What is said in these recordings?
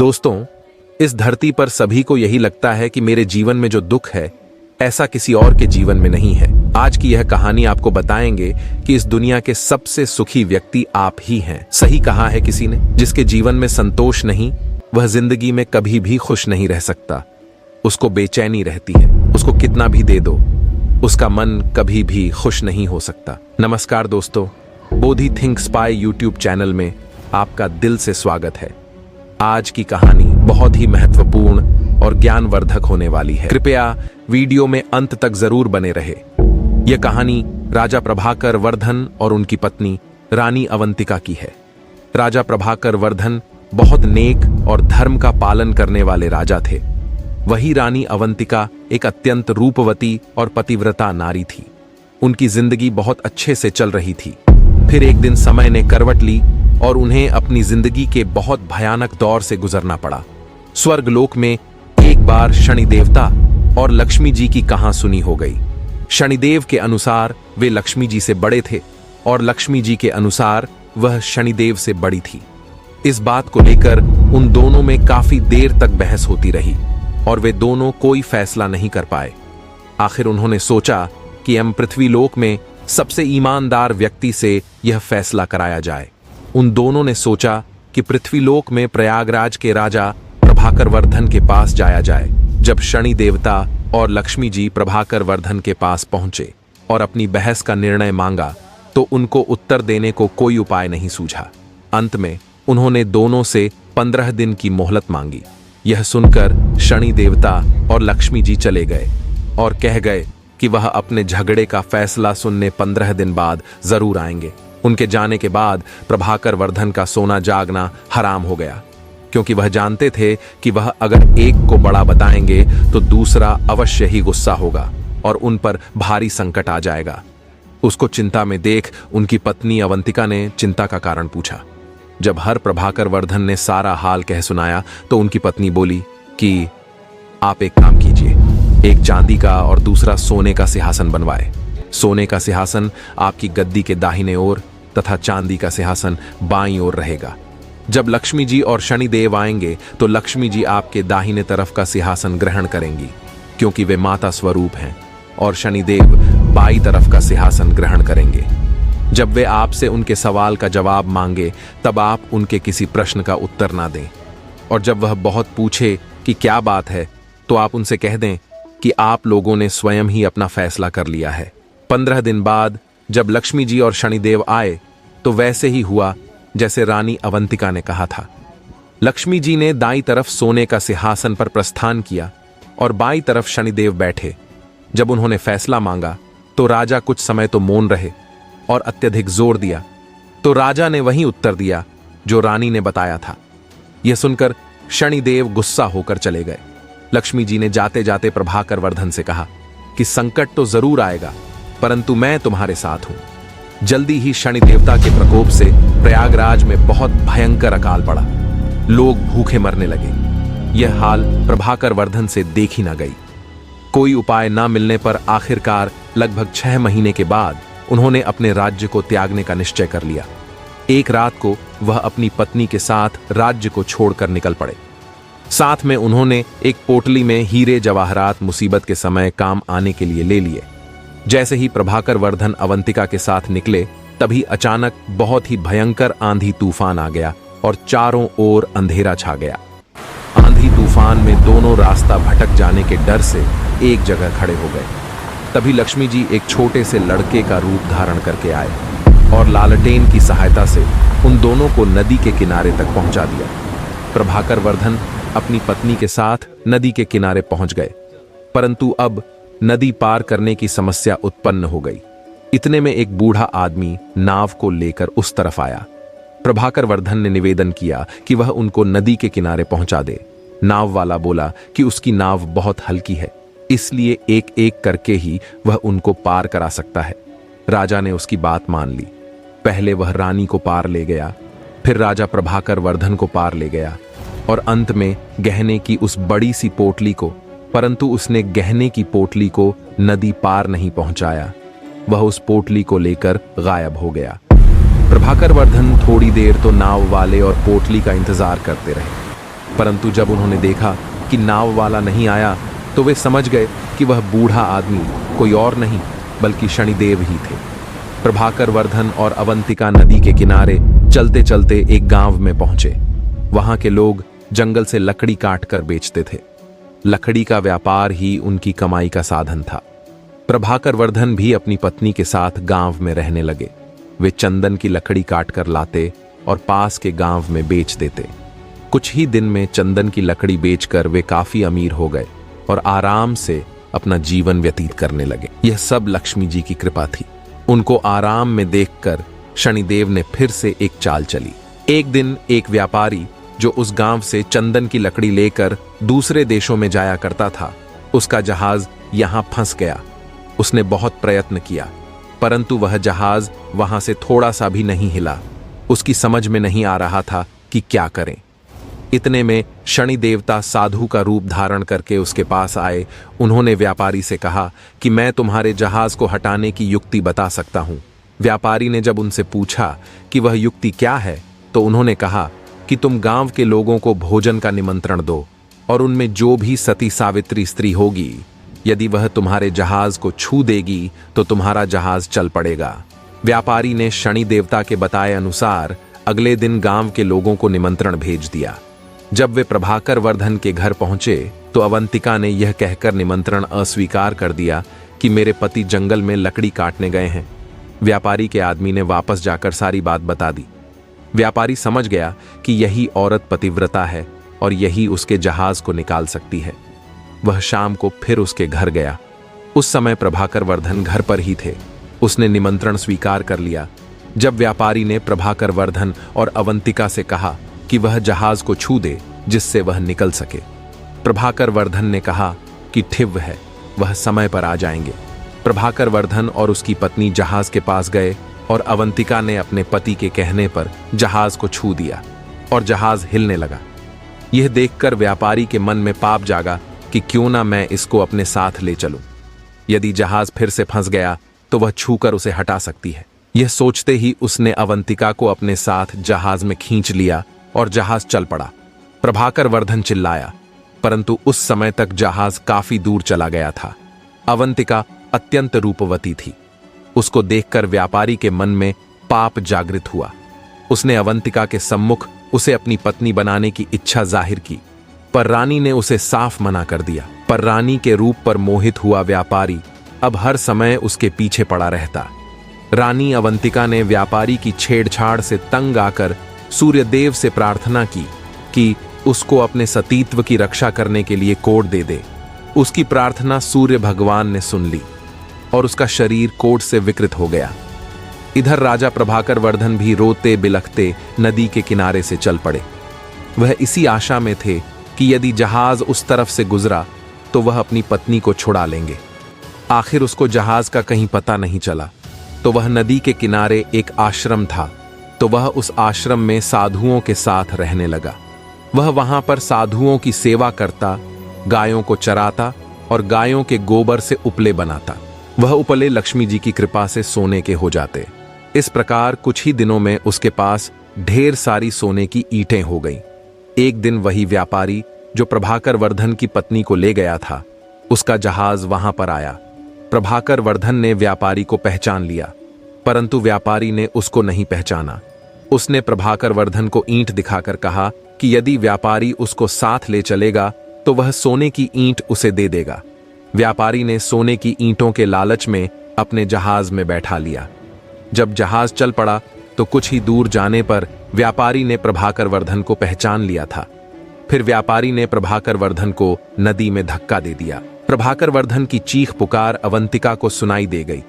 दोस्तों, इस धरती पर सभी को यही लगता है कि मेरे जीवन में जो दुख है ऐसा किसी और के जीवन में नहीं है। आज की यह कहानी आपको बताएंगे कि इस दुनिया के सबसे सुखी व्यक्ति आप ही हैं। सही कहा है किसी ने, जिसके जीवन में संतोष नहीं वह जिंदगी में कभी भी खुश नहीं रह सकता। उसको बेचैनी रहती है, उसको कितना भी दे दो उसका मन कभी भी खुश नहीं हो सकता। नमस्कार दोस्तों, बोधि थिंक स्पाई यूट्यूब चैनल में आपका दिल से स्वागत है। आज की कहानी बहुत ही महत्वपूर्ण और ज्ञानवर्धक होने वाली है। कृपया वीडियो में अंत तक जरूर बने रहे। यह कहानी राजा प्रभाकर वर्धन और उनकी पत्नी रानी अवंतिका की है। राजा प्रभाकर वर्धन बहुत नेक और धर्म का पालन करने वाले राजा थे। वही रानी अवंतिका एक अत्यंत रूपवती और पतिव्रता नारी थी। उनकी जिंदगी बहुत अच्छे से चल रही थी। फिर एक दिन समय ने करवट ली और उन्हें अपनी जिंदगी के बहुत भयानक दौर से गुजरना पड़ा। स्वर्गलोक में एक बार शनि देवता और लक्ष्मी जी की कहानी सुनी हो गई। शनिदेव के अनुसार वे लक्ष्मी जी से बड़े थे और लक्ष्मी जी के अनुसार वह शनिदेव से बड़ी थी। इस बात को लेकर उन दोनों में काफी देर तक बहस होती रही और वे दोनों कोई फैसला नहीं कर पाए। आखिर उन्होंने सोचा कि हम पृथ्वीलोक में सबसे ईमानदार व्यक्ति से यह फैसला कराया जाए। उन दोनों ने सोचा कि पृथ्वीलोक में प्रयागराज के राजा प्रभाकर वर्धन के पास जाया जाए। जब शनि देवता और लक्ष्मी जी प्रभाकर वर्धन के पास पहुंचे और अपनी बहस का निर्णय मांगा तो उनको उत्तर देने को कोई उपाय नहीं सूझा। अंत में उन्होंने दोनों से 15 दिन की मोहलत मांगी। यह सुनकर शनि देवता और लक्ष्मी जी चले गए और कह गए कि वह अपने झगड़े का फैसला सुनने 15 दिन बाद जरूर आएंगे। उनके जाने के बाद प्रभाकर वर्धन का सोना जागना हराम हो गया, क्योंकि वह जानते थे कि वह अगर एक को बड़ा बताएंगे तो दूसरा अवश्य ही गुस्सा होगा और उन पर भारी संकट आ जाएगा। उसको चिंता में देख उनकी पत्नी अवंतिका ने चिंता का कारण पूछा। जब हर प्रभाकर वर्धन ने सारा हाल कह सुनाया तो उनकी पत्नी बोली कि आप एक काम कीजिए, एक चांदी का और दूसरा सोने का सिंहासन बनवाए। सोने का सिंहासन आपकी गद्दी के दाहिने ओर तथा चांदी का सिंहासन बाईं ओर रहेगा। जब लक्ष्मी जी और शनिदेव आएंगे तो लक्ष्मी जी आपके दाहिने तरफ का सिंहासन ग्रहण करेंगी, क्योंकि वे माता स्वरूप हैं, और शनिदेव बाईं तरफ का सिंहासन ग्रहण करेंगे। जब वे आपसे उनके सवाल का जवाब मांगे तब आप उनके किसी प्रश्न का उत्तर ना दें, और जब वह बहुत पूछे कि क्या बात है तो आप उनसे कह दें कि आप लोगों ने स्वयं ही अपना फैसला कर लिया है। 15 दिन बाद जब लक्ष्मी जी और शनिदेव आए तो वैसे ही हुआ जैसे रानी अवंतिका ने कहा था। लक्ष्मी जी ने दाईं तरफ सोने का सिंहासन पर प्रस्थान किया और बाईं तरफ शनिदेव बैठे। जब उन्होंने फैसला मांगा तो राजा कुछ समय तो मौन रहे और अत्यधिक जोर दिया तो राजा ने वही उत्तर दिया जो रानी ने बताया था। यह सुनकर शनिदेव गुस्सा होकर चले गए। लक्ष्मी जी ने जाते जाते प्रभाकर वर्धन से कहा कि संकट तो जरूर आएगा, परंतु मैं तुम्हारे साथ हूं। जल्दी ही शनि देवता के प्रकोप से प्रयागराज में बहुत भयंकर अकाल पड़ा। लोग भूखे मरने लगे। यह हाल प्रभाकर वर्धन से देखी न गई। कोई उपाय न मिलने पर आखिरकार लगभग 6 महीने के बाद उन्होंने अपने राज्य को त्यागने का निश्चय कर लिया। एक रात को वह अपनी पत्नी के साथ राज्य को छोड़कर निकल पड़े। साथ में उन्होंने एक पोटली में हीरे जवाहरात मुसीबत के समय काम आने के लिए ले लिए। जैसे ही प्रभाकर वर्धन अवंतिका के साथ निकले तभी अचानक बहुत ही भयंकर आंधी तूफान आ गया और चारों ओर अंधेरा छा गया। आंधी तूफान में दोनों रास्ता भटक जाने के डर से एक जगह खड़े हो गए। तभी लक्ष्मी जी एक छोटे से लड़के का रूप धारण करके आए और लालटेन की सहायता से उन दोनों को नदी के किनारे तक पहुंचा दिया। प्रभाकर वर्धन अपनी पत्नी के साथ नदी के किनारे पहुंच गए, परंतु अब नदी पार करने की समस्या उत्पन्न हो गई। इतने में एक बूढ़ा आदमी नाव को लेकर उस तरफ आया। प्रभाकर वर्धन ने निवेदन किया कि वह उनको नदी के किनारे पहुंचा दे। नाव वाला बोला कि उसकी नाव बहुत हल्की है, इसलिए एक एक करके ही वह उनको पार करा सकता है। राजा ने उसकी बात मान ली। पहले वह रानी को पार ले गया, फिर राजा प्रभाकर वर्धन को पार ले गया और अंत में गहने की उस बड़ी सी पोटली को, परंतु उसने गहने की पोटली को नदी पार नहीं पहुंचाया। वह उस पोटली को लेकर गायब हो गया। प्रभाकर वर्धन थोड़ी देर तो नाव वाले और पोटली का इंतजार करते रहे। परंतु जब उन्होंने देखा कि नाव वाला नहीं आया तो वे समझ गए कि वह बूढ़ा आदमी कोई और नहीं बल्कि शनिदेव ही थे। प्रभाकर वर्धन और अवंतिका नदी के किनारे चलते चलते एक गांव में पहुंचे। वहां के लोग जंगल से लकड़ी काट कर बेचते थे। लकड़ी का व्यापार ही उनकी कमाई का साधन था। प्रभाकर वर्धन भी अपनी पत्नी के साथ गांव में रहने लगे। वे चंदन की लकड़ी काट कर लाते और पास के गांव में बेच देते। कुछ ही दिन में चंदन की लकड़ी बेचकर वे काफी अमीर हो गए और आराम से अपना जीवन व्यतीत करने लगे। यह सब लक्ष्मी जी की कृपा थी। उनको आराम में देखकर शनिदेव ने फिर से एक चाल चली। एक दिन एक व्यापारी जो उस गांव से चंदन की लकड़ी लेकर दूसरे देशों में जाया करता था, उसका जहाज यहां फंस गया। उसने बहुत प्रयत्न किया परंतु वह जहाज वहां से थोड़ा सा भी नहीं हिला। उसकी समझ में नहीं आ रहा था कि क्या करें। इतने में शनि देवता साधु का रूप धारण करके उसके पास आए। उन्होंने व्यापारी से कहा कि मैं तुम्हारे जहाज को हटाने की युक्ति बता सकता हूं। व्यापारी ने जब उनसे पूछा कि वह युक्ति क्या है तो उन्होंने कहा कि तुम गांव के लोगों को भोजन का निमंत्रण दो और उनमें जो भी सती सावित्री स्त्री होगी, यदि वह तुम्हारे जहाज को छू देगी तो तुम्हारा जहाज चल पड़ेगा। व्यापारी ने शनि देवता के बताए अनुसार अगले दिन गांव के लोगों को निमंत्रण भेज दिया। जब वे प्रभाकर वर्धन के घर पहुंचे तो अवंतिका ने यह कहकर निमंत्रण अस्वीकार कर दिया कि मेरे पति जंगल में लकड़ी काटने गए हैं। व्यापारी के आदमी ने वापस जाकर सारी बात बता दी। व्यापारी समझ गया कि यही औरत पतिव्रता है और यही उसके जहाज को निकाल सकती है। वह शाम को फिर उसके घर गया। उस समय प्रभाकर वर्धन घर पर ही थे। उसने निमंत्रण स्वीकार कर लिया। जब व्यापारी ने प्रभाकर वर्धन और अवंतिका से कहा कि वह जहाज को छू दे जिससे वह निकल सके, प्रभाकर वर्धन ने कहा कि ठिव है, वह समय पर आ जाएंगे। प्रभाकर वर्धन और उसकी पत्नी जहाज के पास गए और अवंतिका ने अपने पति के कहने पर जहाज को छू दिया और जहाज हिलने लगा। यह देखकर व्यापारी के मन में पाप जागा कि क्यों ना मैं इसको अपने साथ ले चलूं। यदि जहाज फिर से फंस गया तो वह छूकर उसे हटा सकती है। यह सोचते ही उसने अवंतिका को अपने साथ जहाज में खींच लिया और जहाज चल पड़ा। प्रभाकर वर्धन चिल्लाया परंतु उस समय तक जहाज काफी दूर चला गया था। अवंतिका अत्यंत रूपवती थी। उसको देखकर व्यापारी के मन में पाप जागृत हुआ। उसने अवंतिका के सम्मुख उसे अपनी पत्नी बनाने की इच्छा जाहिर की, पर रानी ने उसे साफ मना कर दिया। पर रानी के रूप पर मोहित हुआ व्यापारी अब हर समय उसके पीछे पड़ा रहता। रानी अवंतिका ने व्यापारी की छेड़छाड़ से तंग आकर सूर्यदेव से प्रार्थना की कि उसको अपने सतीत्व की रक्षा करने के लिए कोढ़ दे दे। उसकी प्रार्थना सूर्य भगवान ने सुन ली और उसका शरीर कोढ़ से विकृत हो गया। इधर राजा प्रभाकर वर्धन भी रोते बिलखते नदी के किनारे से चल पड़े। वह इसी आशा में थे कि यदि जहाज उस तरफ से गुजरा तो वह अपनी पत्नी को छुड़ा लेंगे। आखिर उसको जहाज का कहीं पता नहीं चला तो वह नदी के किनारे एक आश्रम था, तो वह उस आश्रम में साधुओं के साथ रहने लगा। वह वहां पर साधुओं की सेवा करता, गायों को चराता और गायों के गोबर से उपले बनाता। वह उपले लक्ष्मी जी की कृपा से सोने के हो जाते। इस प्रकार कुछ ही दिनों में उसके पास ढेर सारी सोने की ईंटें हो गईं। एक दिन वही व्यापारी जो प्रभाकर वर्धन की पत्नी को ले गया था, उसका जहाज वहां पर आया। प्रभाकर वर्धन ने व्यापारी को पहचान लिया परंतु व्यापारी ने उसको नहीं पहचाना। उसने प्रभाकर वर्धन को ईंट दिखाकर कहा कि यदि व्यापारी उसको साथ ले चलेगा तो वह सोने की ईंट उसे दे देगा। व्यापारी ने सोने की ईंटों के लालच में अपने जहाज में बैठा लिया। जब जहाज चल पड़ा तो कुछ ही दूर जाने पर व्यापारी ने प्रभाकर वर्धन को पहचान लिया था। फिर व्यापारी ने प्रभाकर वर्धन को नदी में धक्का दे दिया। प्रभाकर वर्धन की चीख पुकार अवंतिका को सुनाई दे गई।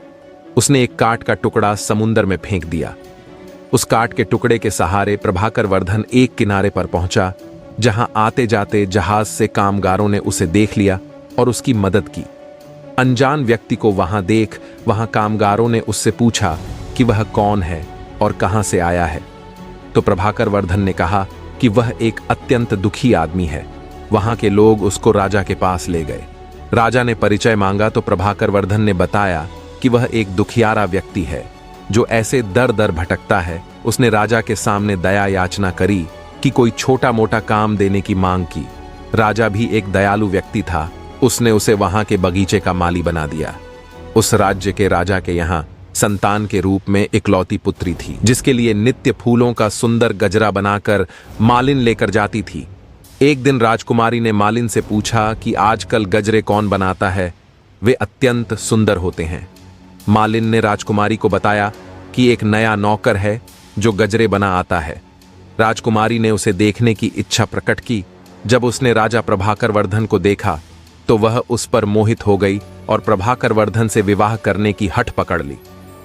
उसने एक काठ का टुकड़ा समुंदर में फेंक दिया। उस काठ के टुकड़े के सहारे प्रभाकर वर्धन एक किनारे पर पहुंचा, जहां आते जाते जहाज से कामगारों ने उसे देख लिया और उसकी मदद की। अनजान व्यक्ति को वहां देख वहां कामगारों ने उससे पूछा कि वह कौन है और कहां से आया है। तो प्रभाकर वर्धन ने कहा कि वह एक अत्यंत दुखी आदमी है। वहां के लोग उसको राजा के पास ले गए। राजा ने परिचय मांगा तो प्रभाकर वर्धन ने बताया कि वह एक दुखियारा व्यक्ति है जो ऐसे दर दर भटकता है। उसने राजा के सामने दया याचना करी कि कोई छोटा मोटा काम देने की मांग की। राजा भी एक दयालु व्यक्ति था, उसने उसे वहां के बगीचे का माली बना दिया। उस राज्य के राजा के यहाँ संतान के रूप में इकलौती पुत्री थी, जिसके लिए नित्य फूलों का सुंदर गजरा बनाकर मालिन लेकर जाती थी। एक दिन राजकुमारी ने मालिन से पूछा कि आजकल गजरे कौन बनाता है, वे अत्यंत सुंदर होते हैं। मालिन ने राजकुमारी को बताया कि एक नया नौकर है जो गजरे बना आता है। राजकुमारी ने उसे देखने की इच्छा प्रकट की। जब उसने राजा प्रभाकर वर्धन को देखा तो वह उस पर मोहित हो गई और प्रभाकर वर्धन से विवाह करने की हठ पकड़ ली।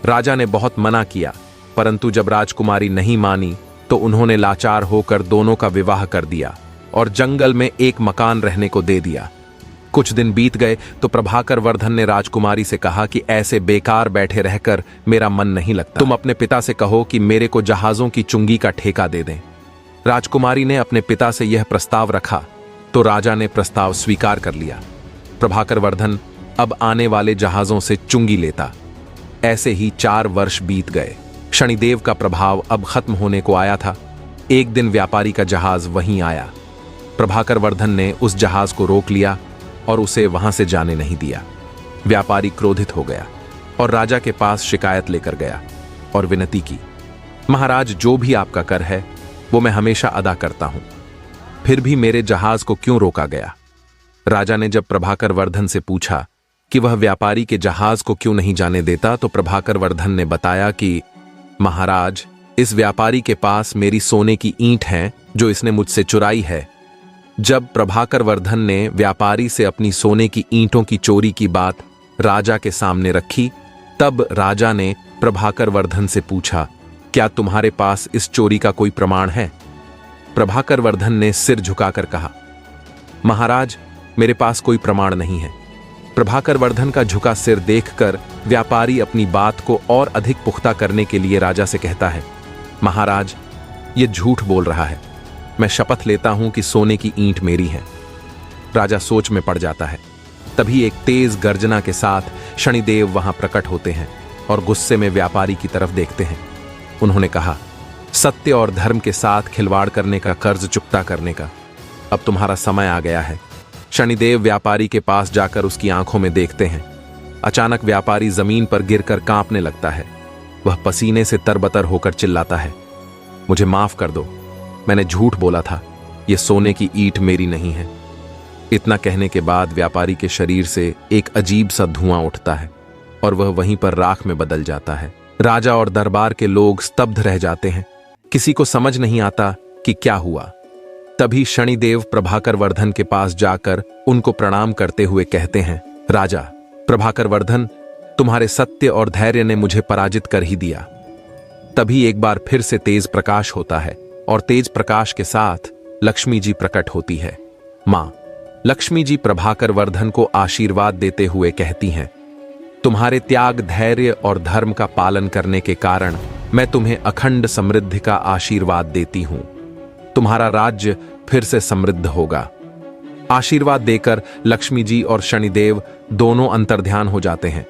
राजा ने बहुत मना किया, परंतु जब राजकुमारी नहीं मानी तो उन्होंने लाचार होकर दोनों का विवाह कर दिया और जंगल में एक मकान रहने को दे दिया। कुछ दिन बीत गए तो प्रभाकर वर्धन ने राजकुमारी से कहा कि ऐसे बेकार बैठे रहकर मेरा मन नहीं लगता, तुम अपने पिता से कहो कि मेरे को जहाजों की चुंगी का ठेका दे दें। राजकुमारी ने अपने पिता से यह प्रस्ताव रखा तो राजा ने प्रस्ताव स्वीकार कर लिया। प्रभाकर वर्धन अब आने वाले जहाजों से चुंगी लेता। ऐसे ही 4 वर्ष बीत गए। शनिदेव का प्रभाव अब खत्म होने को आया था। एक दिन व्यापारी का जहाज वहीं आया। प्रभाकर वर्धन ने उस जहाज को रोक लिया और उसे वहां से जाने नहीं दिया। व्यापारी क्रोधित हो गया और राजा के पास शिकायत लेकर गया और विनती की, महाराज, जो भी आपका कर है वो मैं हमेशा अदा करता हूं, फिर भी मेरे जहाज को क्यों रोका गया? राजा ने जब प्रभाकर वर्धन से पूछा कि वह व्यापारी के जहाज को क्यों नहीं जाने देता, तो प्रभाकर वर्धन ने बताया कि महाराज, इस व्यापारी के पास मेरी सोने की ईंट है जो इसने मुझसे चुराई है। जब प्रभाकर वर्धन ने व्यापारी से अपनी सोने की ईंटों की चोरी की बात राजा के सामने रखी, तब राजा ने प्रभाकर वर्धन से पूछा, क्या तुम्हारे पास इस चोरी का कोई प्रमाण है? प्रभाकर वर्धन ने सिर झुकाकर कहा, महाराज, मेरे पास कोई प्रमाण नहीं है। प्रभाकर वर्धन का झुका सिर देखकर व्यापारी अपनी बात को और अधिक पुख्ता करने के लिए राजा से कहता है, महाराज, ये झूठ बोल रहा है, मैं शपथ लेता हूं कि सोने की ईंट मेरी है। राजा सोच में पड़ जाता है। तभी एक तेज गर्जना के साथ शनिदेव वहां प्रकट होते हैं और गुस्से में व्यापारी की तरफ देखते हैं। उन्होंने कहा, सत्य और धर्म के साथ खिलवाड़ करने का कर्ज चुकता करने का अब तुम्हारा समय आ गया है। शनिदेव व्यापारी के पास जाकर उसकी आंखों में देखते हैं। अचानक व्यापारी जमीन पर गिरकर कांपने लगता है। वह पसीने से तरबतर होकर चिल्लाता है, मुझे माफ कर दो, मैंने झूठ बोला था, यह सोने की ईंट मेरी नहीं है। इतना कहने के बाद व्यापारी के शरीर से एक अजीब सा धुआं उठता है और वह वहीं पर राख में बदल जाता है। राजा और दरबार के लोग स्तब्ध रह जाते हैं। किसी को समझ नहीं आता कि क्या हुआ। तभी शनिदेव प्रभाकर वर्धन के पास जाकर उनको प्रणाम करते हुए कहते हैं, राजा, प्रभाकर वर्धन, तुम्हारे सत्य और धैर्य ने मुझे पराजित कर ही दिया। तभी एक बार फिर से तेज प्रकाश होता है और तेज प्रकाश के साथ लक्ष्मी जी प्रकट होती है। मां लक्ष्मी जी प्रभाकर वर्धन को आशीर्वाद देते हुए कहती हैं, तुम्हारे त्याग, धैर्य और धर्म का पालन करने के कारण मैं तुम्हें अखंड समृद्धि का आशीर्वाद देती हूं। तुम्हारा राज्य फिर से समृद्ध होगा। आशीर्वाद देकर लक्ष्मी जी और शनिदेव दोनों अंतर्ध्यान हो जाते हैं।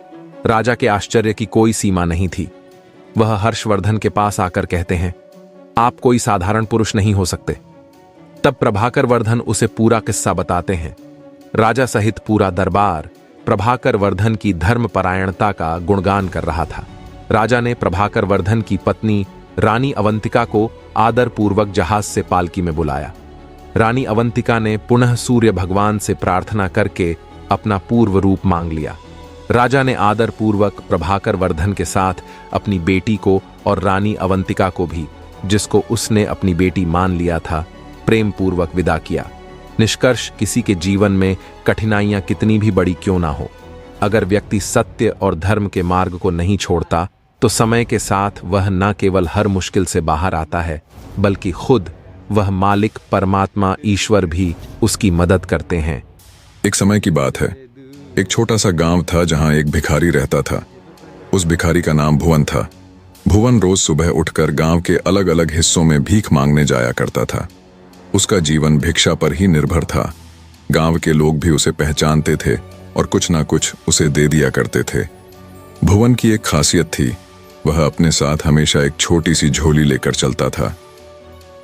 राजा के आश्चर्य की कोई सीमा नहीं थी। वह हर्षवर्धन के पास आकर कहते हैं, आप कोई साधारण पुरुष नहीं हो सकते। तब प्रभाकर वर्धन उसे पूरा किस्सा बताते हैं। राजा सहित पूरा दरबार प्रभाकर वर्धन की धर्मपरायणता का गुणगान कर रहा था। राजा ने प्रभाकर वर्धन की पत्नी रानी अवंतिका को आदरपूर्वक जहाज से पालकी में बुलाया। रानी अवंतिका ने पुनः सूर्य भगवान से प्रार्थना करके अपना पूर्व रूप मांग लिया। राजा ने आदरपूर्वक प्रभाकर वर्धन के साथ अपनी बेटी को और रानी अवंतिका को भी, जिसको उसने अपनी बेटी मान लिया था, प्रेम पूर्वक विदा किया। निष्कर्ष, किसी के जीवन में कठिनाइयां कितनी भी बड़ी क्यों ना हो, अगर व्यक्ति सत्य और धर्म के मार्ग को नहीं छोड़ता तो समय के साथ वह न केवल हर मुश्किल से बाहर आता है, बल्कि खुद वह मालिक परमात्मा ईश्वर भी उसकी मदद करते हैं। एक समय की बात है, एक छोटा सा गांव था जहां एक भिखारी रहता था। उस भिखारी का नाम भुवन था। भुवन रोज सुबह उठकर गांव के अलग अलग हिस्सों में भीख मांगने जाया करता था। उसका जीवन भिक्षा पर ही निर्भर था। गांव के लोग भी उसे पहचानते थे और कुछ ना कुछ उसे दे दिया करते थे। भुवन की एक खासियत थी, वह अपने साथ हमेशा एक छोटी सी झोली लेकर चलता था।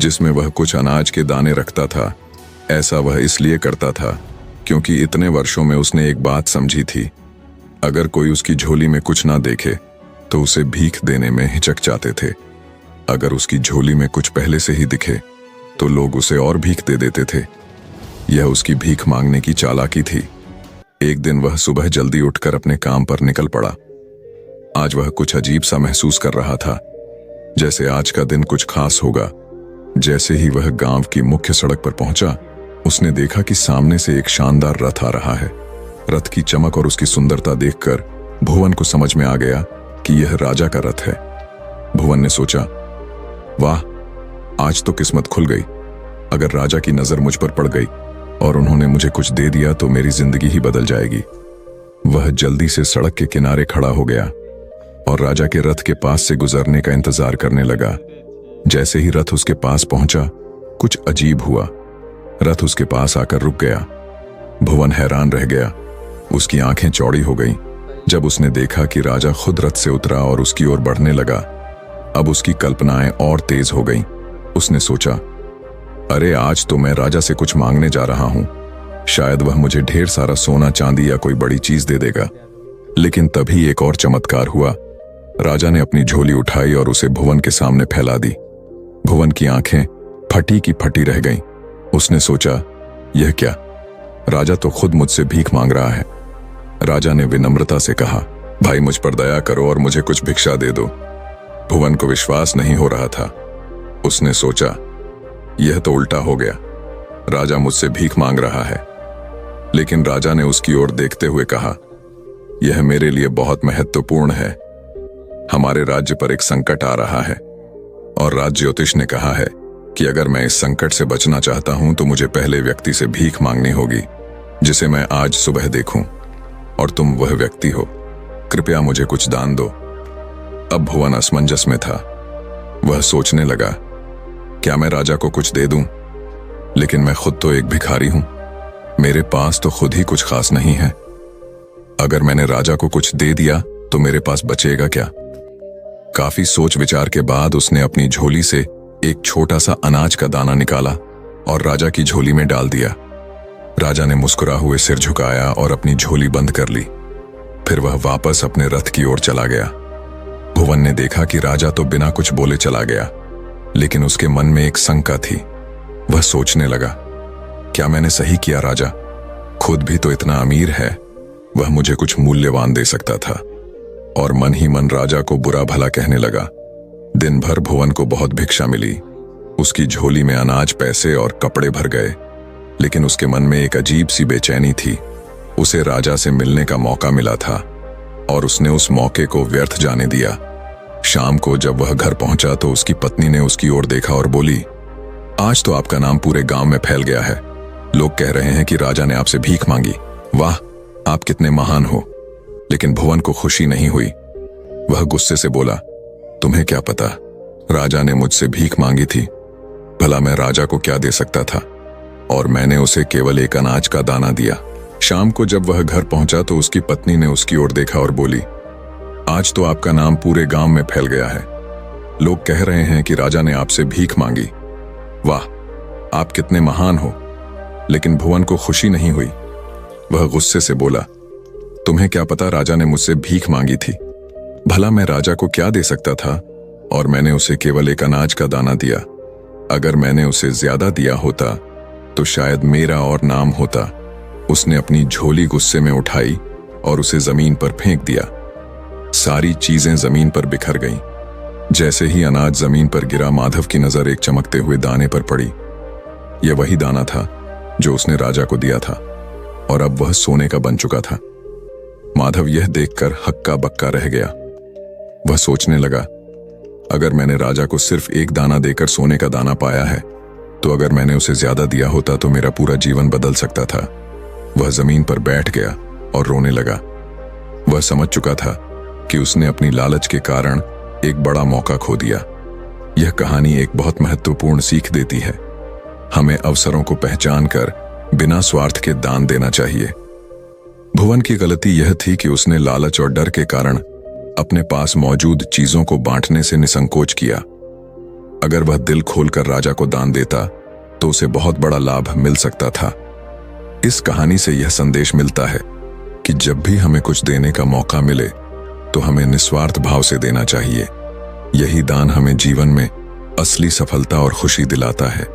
जिसमें वह कुछ अनाज के दाने रखता था। ऐसा वह इसलिए करता था क्योंकि इतने वर्षों में उसने एक बात समझी थी, अगर कोई उसकी झोली में कुछ ना देखे तो उसे भीख देने में हिचक जाते थे। अगर उसकी झोली में कुछ पहले से ही दिखे तो लोग उसे और भीख दे देते थे। यह उसकी भीख मांगने की चालाकी थी। एक दिन वह सुबह जल्दी उठकर अपने काम पर निकल पड़ा। आज वह कुछ अजीब सा महसूस कर रहा था, जैसे आज का दिन कुछ खास होगा। जैसे ही वह गांव की मुख्य सड़क पर पहुंचा, उसने देखा कि सामने से एक शानदार रथ आ रहा है। रथ की चमक और उसकी सुंदरता देखकर भुवन को समझ में आ गया कि यह राजा का रथ है। भुवन ने सोचा, वाह, आज तो किस्मत खुल गई। अगर राजा की नजर मुझ पर पड़ गई और उन्होंने मुझे कुछ दे दिया तो मेरी जिंदगी ही बदल जाएगी। वह जल्दी से सड़क के किनारे खड़ा हो गया और राजा के रथ के पास से गुजरने का इंतजार करने लगा। जैसे ही रथ उसके पास पहुंचा, कुछ अजीब हुआ। रथ उसके पास आकर रुक गया। भुवन हैरान रह गया। उसकी आंखें चौड़ी हो गईं जब उसने देखा कि राजा खुद रथ से उतरा और उसकी ओर बढ़ने लगा। अब उसकी कल्पनाएं और तेज हो गईं। उसने सोचा, अरे आज तो मैं राजा से कुछ मांगने जा रहा हूं। शायद वह मुझे ढेर सारा सोना चांदी या कोई बड़ी चीज दे देगा। लेकिन तभी एक और चमत्कार हुआ। राजा ने अपनी झोली उठाई और उसे भुवन के सामने फैला दी। भुवन की आंखें फटी की फटी रह गईं। उसने सोचा, यह क्या? राजा तो खुद मुझसे भीख मांग रहा है। राजा ने विनम्रता से कहा, भाई मुझ पर दया करो और मुझे कुछ भिक्षा दे दो। भुवन को विश्वास नहीं हो रहा था। उसने सोचा, यह तो उल्टा हो गया। राजा मुझसे भीख मांग रहा है। लेकिन राजा ने उसकी ओर देखते हुए कहा, यह मेरे लिए बहुत महत्वपूर्ण है। हमारे राज्य पर एक संकट आ रहा है और राज ज्योतिष ने कहा है कि अगर मैं इस संकट से बचना चाहता हूं तो मुझे पहले व्यक्ति से भीख मांगनी होगी जिसे मैं आज सुबह देखूं, और तुम वह व्यक्ति हो। कृपया मुझे कुछ दान दो। अब भुवन असमंजस में था। वह सोचने लगा, क्या मैं राजा को कुछ दे दूं? लेकिन मैं खुद तो एक भिखारी हूं। मेरे पास तो खुद ही कुछ खास नहीं है। अगर मैंने राजा को कुछ दे दिया तो मेरे पास बचेगा क्या? काफी सोच विचार के बाद उसने अपनी झोली से एक छोटा सा अनाज का दाना निकाला और राजा की झोली में डाल दिया। राजा ने मुस्कुरा हुए सिर झुकाया और अपनी झोली बंद कर ली। फिर वह वापस अपने रथ की ओर चला गया। भुवन ने देखा कि राजा तो बिना कुछ बोले चला गया, लेकिन उसके मन में एक शंका थी। वह सोचने लगा, क्या मैंने सही किया? राजा खुद भी तो इतना अमीर है, वह मुझे कुछ मूल्यवान दे सकता था। और मन ही मन राजा को बुरा भला कहने लगा। दिन भर भुवन को बहुत भिक्षा मिली। उसकी झोली में अनाज, पैसे और कपड़े भर गए, लेकिन उसके मन में एक अजीब सी बेचैनी थी। उसे राजा से मिलने का मौका मिला था और उसने उस मौके को व्यर्थ जाने दिया। शाम को जब वह घर पहुंचा तो उसकी पत्नी ने उसकी ओर देखा और बोली, आज तो आपका नाम पूरे गांव में फैल गया है। लोग कह रहे हैं कि राजा ने आपसे भीख मांगी। वाह, आप कितने महान हो। लेकिन भुवन को खुशी नहीं हुई। वह गुस्से से बोला, तुम्हें क्या पता, राजा ने मुझसे भीख मांगी थी। भला मैं राजा को क्या दे सकता था? और मैंने उसे केवल एक अनाज का दाना दिया। शाम को जब वह घर पहुंचा तो उसकी पत्नी ने उसकी ओर देखा और बोली, आज तो आपका नाम पूरे गांव में फैल गया है। लोग कह रहे हैं कि राजा ने आपसे भीख मांगी। वाह, आप कितने महान हो। लेकिन भुवन को खुशी नहीं हुई। वह गुस्से से बोला, तुम्हें क्या पता राजा ने मुझसे भीख मांगी थी। भला मैं राजा को क्या दे सकता था, और मैंने उसे केवल एक अनाज का दाना दिया। अगर मैंने उसे ज्यादा दिया होता तो शायद मेरा और नाम होता। उसने अपनी झोली गुस्से में उठाई और उसे जमीन पर फेंक दिया। सारी चीजें जमीन पर बिखर गईं। जैसे ही अनाज जमीन पर गिरा, माधव की नजर एक चमकते हुए दाने पर पड़ी। यह वही दाना था जो उसने राजा को दिया था, और अब वह सोने का बन चुका था। माधव यह देखकर हक्का बक्का रह गया। वह सोचने लगा, अगर मैंने राजा को सिर्फ एक दाना देकर सोने का दाना पाया है, तो अगर मैंने उसे ज्यादा दिया होता तो मेरा पूरा जीवन बदल सकता था। वह जमीन पर बैठ गया और रोने लगा। वह समझ चुका था कि उसने अपनी लालच के कारण एक बड़ा मौका खो दिया। यह कहानी एक बहुत महत्वपूर्ण सीख देती है। हमें अवसरों को पहचान कर बिना स्वार्थ के दान देना चाहिए। भुवन की गलती यह थी कि उसने लालच और डर के कारण अपने पास मौजूद चीजों को बांटने से निसंकोच किया। अगर वह दिल खोलकर राजा को दान देता तो उसे बहुत बड़ा लाभ मिल सकता था। इस कहानी से यह संदेश मिलता है कि जब भी हमें कुछ देने का मौका मिले तो हमें निस्वार्थ भाव से देना चाहिए। यही दान हमें जीवन में असली सफलता और खुशी दिलाता है।